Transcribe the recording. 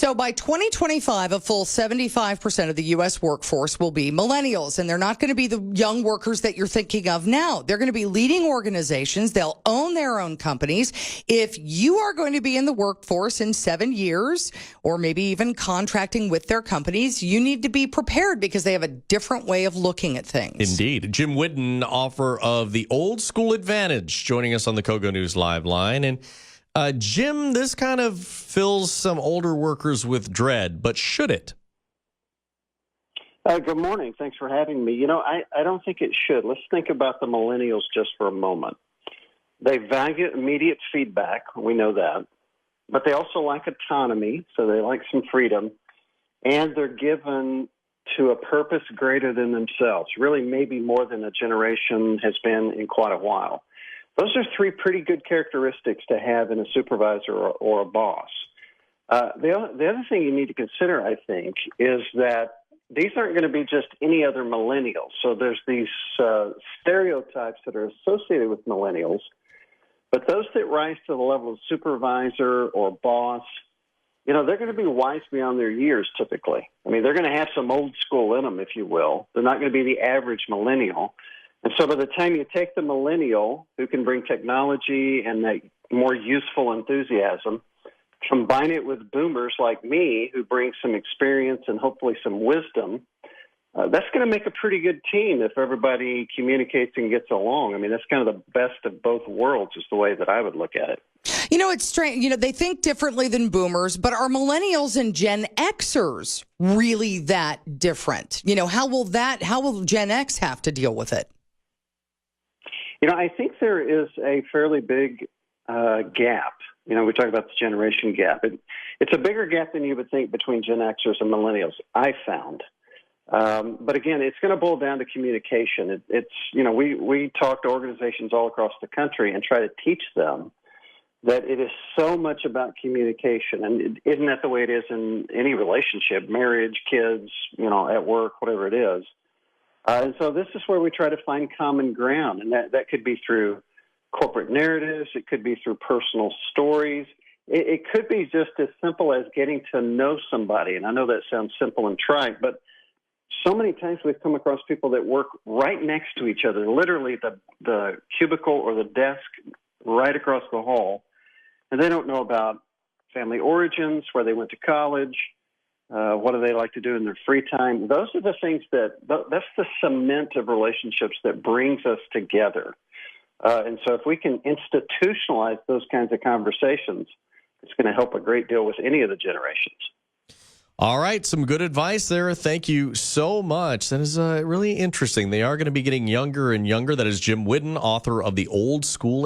So by 2025, a full 75% of the U.S. workforce will be millennials, and they're not going to be the young workers that you're thinking of now. They're going to be leading organizations. They'll own their own companies. If you are going to be in the workforce in 7 years, or maybe even contracting with their companies, you need to be prepared because they have a different way of looking at things. Indeed. Jim Whidden, author of The Old School Advantage, joining us on the Kogo News Live line. And Jim, this kind of fills some older workers with dread, but should it? Good morning. Thanks for having me. I don't think it should. Let's think about the millennials just for a moment. They value immediate feedback. We know that. But they also like autonomy, so they like some freedom. And they're given to a purpose greater than themselves, really maybe more than a generation has been in quite a while. Those are three pretty good characteristics to have in a supervisor or a boss. The other thing you need to consider, I think, is that these aren't going to be just any other millennials. So there's these stereotypes that are associated with millennials, but those that rise to the level of supervisor or boss, they're going to be wise beyond their years typically. I mean, they're going to have some old school in them, if you will. They're not going to be the average millennial. And so by the time you take the millennial who can bring technology and that more useful enthusiasm, combine it with boomers like me who bring some experience and hopefully some wisdom, that's going to make a pretty good team if everybody communicates and gets along. I mean, that's kind of the best of both worlds is the way that I would look at it. It's strange. They think differently than boomers, but are millennials and Gen Xers really that different? How will Gen X have to deal with it? I think there is a fairly big gap. We talk about the generation gap. It's a bigger gap than you would think between Gen Xers and millennials, I found. But again, it's going to boil down to communication. We talk to organizations all across the country and try to teach them that it is so much about communication. And isn't that the way it is in any relationship, marriage, kids, at work, whatever it is. And so this is where we try to find common ground, and that could be through corporate narratives. It could be through personal stories. It could be just as simple as getting to know somebody. And I know that sounds simple and trite, but so many times we've come across people that work right next to each other, literally the cubicle or the desk right across the hall, and they don't know about family origins, where they went to college, what do they like to do in their free time. Those are the things that's the cement of relationships that brings us together. And so if we can institutionalize those kinds of conversations, it's going to help a great deal with any of the generations. All right, some good advice there. Thank you so much. That is really interesting. They are going to be getting younger and younger. That is Jim Whidden, author of The Old School